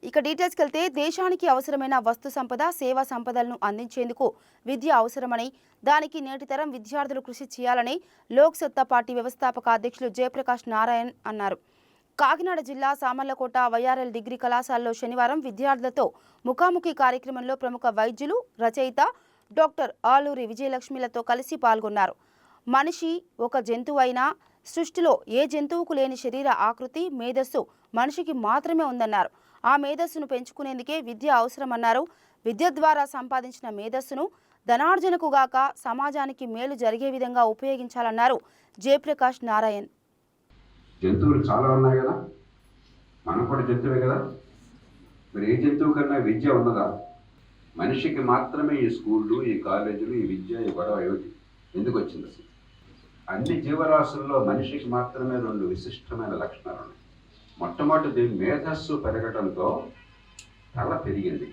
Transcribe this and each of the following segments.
ఇక డీటెయిల్స్కి వెళ్తే దేశానికి అవసరమైన వస్తు సంపద సేవా సంపదలను అందించేందుకు విద్య అవసరమని దానికి నేటి తరం విద్యార్థులు కృషి చేయాలని లోక్ సత్తా పార్టీ వ్యవస్థాపక అధ్యక్షులు జయప్రకాష్ నారాయణ్ అన్నారు. కాకినాడ జిల్లా సామర్లకోట వైఆర్ఎల్ డిగ్రీ కళాశాలలో శనివారం విద్యార్థులతో ముఖాముఖి కార్యక్రమంలో ప్రముఖ వైద్యులు రచయిత డాక్టర్ ఆలూరి విజయలక్ష్మిలతో కలిసి పాల్గొన్నారు. మనిషి ఒక జంతువు అయినా సృష్టిలో ఏ జంతువుకు లేని శరీర ఆకృతి మేధస్సు మనిషికి మాత్రమే ఉందన్నారు. ఆ మేధస్సును పెంచుకునేందుకే విద్య అవసరమన్నారు. విద్య ద్వారా సంపాదించిన మేధస్సును ధనార్జనకు గాక సమాజానికి మేలు జరిగే విధంగా ఉపయోగించాలన్నారు జయప్రకాష్ నారాయణ్. జంతువులు చాలా ఉన్నాయి కదా, మనం కూడా జంతువే కదా. మరి ఏ జంతువు కన్నా విద్య ఉన్నదా? మనిషికి మాత్రమే ఈ స్కూళ్ళు, ఈ కాలేజీలు, ఈ విద్య, ఈ గొడవ ఎందుకు వచ్చింది? అసలు అన్ని జీవరాశుల్లో మనిషికి మాత్రమే రెండు విశిష్టమైన లక్షణాలు ఉన్నాయి. మొట్టమొదటిది మేధస్సు పెరగడంతో తల పెరిగింది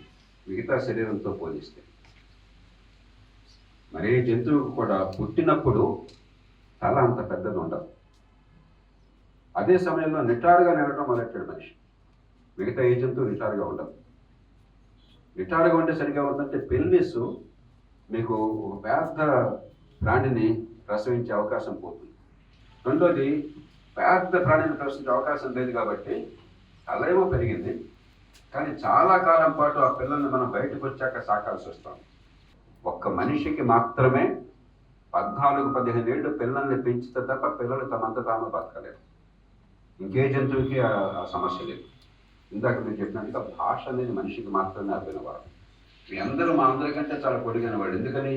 మిగతా శరీరంతో పోలిస్తే. మరే జంతువుకు కూడా పుట్టినప్పుడు తల అంత పెద్దది ఉండదు. అదే సమయంలో నిటారుగా నిలవడం మొదలెట్టాడు మనిషి. మిగతా ఏ జంతువు నిటారుగా ఉండదు. నిటారుగా ఉంటే సరిగా ఉందంటే పెల్విస్ మీకు ఒక పెద్ద ప్రాణిని ప్రసవించే అవకాశం పోతుంది. రెండోది పెద్ద ప్రాణిని ప్రసవించే అవకాశం లేదు కాబట్టి తలేమో పెరిగింది, కానీ చాలా కాలం పాటు ఆ పిల్లల్ని మనం బయటకు వచ్చాక సాకాల్సి వస్తాం. ఒక్క మనిషికి మాత్రమే 14-15 ఏళ్ళు పిల్లల్ని పెంచితే తప్ప పిల్లలు తమంతా తాము బతకలేరు. ఇంకే జంతువుకి ఆ సమస్య లేదు. ఇందాక మీరు చెప్పినట్టుగా భాష అనేది మనిషికి మాత్రమే అర్థమైనవాడు. మీ అందరూ మా అందరికంటే చాలా పొడిగిన వాడు. ఎందుకని?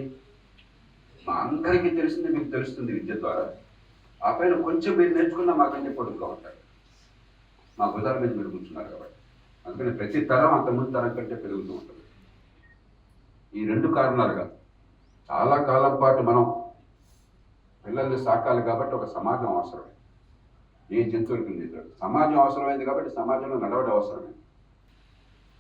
మా అందరికీ తెలిసింది మీకు తెలుస్తుంది విద్య ద్వారా. ఆ పైన కొంచెం మీరు నేర్చుకున్నా మాకంటే పొడుగుగా ఉంటారు. మా భుజాల మీద మీరు కూర్చున్నారు కాబట్టి. అందుకని ప్రతి తరం అంతకుముందు తరం కంటే పెరుగుతూ ఉంటుంది. ఈ రెండు కారణాలుగా చాలా కాలం పాటు మనం పిల్లల్ని సాకాలి కాబట్టి ఒక సమాజం అవసరమే. ఏ జంతువులకి లేదు, సమాజం అవసరమైంది కాబట్టి సమాజంలో నడవడం అవసరమే.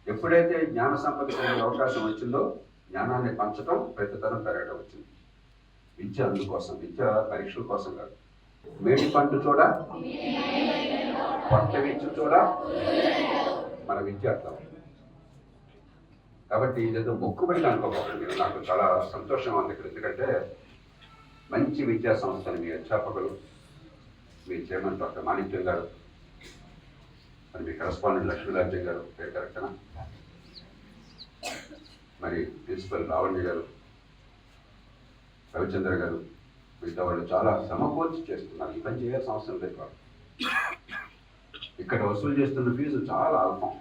ఎప్పుడైతే జ్ఞాన సంపద కలిగే అవకాశం వచ్చిందో జ్ఞానాన్ని పంచడం, ప్రతి తరం పెరగడం వచ్చింది. విద్య అందుకోసం, విద్య పరీక్షల కోసం కాదు. మేడి పండు చూడ పొట్ట విద్య చూడ మన విద్యార్థులు. కాబట్టి ఇదేదో మొక్కుబడి అనుకోకూడదు. మీరు నాకు చాలా సంతోషంగా ఉంది ఇక్కడ. ఎందుకంటే మంచి విద్యా సంస్థలు మీ అధ్యాపకులు, మీ చైర్మన్ డాక్టర్ మాణిక్యం గారు, మరి మీ కరస్పాండెంట్ లక్ష్మీరాజ్యం గారు, పేరు కరెక్టనా, మరి ప్రిన్సిపల్ లావణ్య గారు, రవిచంద్ర గారు, మిగతా వాళ్ళు చాలా సమకూర్చి చేస్తున్నారు. ఈ పని చేయాల్సిన అవసరం లేదు. ఇక్కడ వసూలు చేస్తున్న ఫీజు చాలా అల్పం.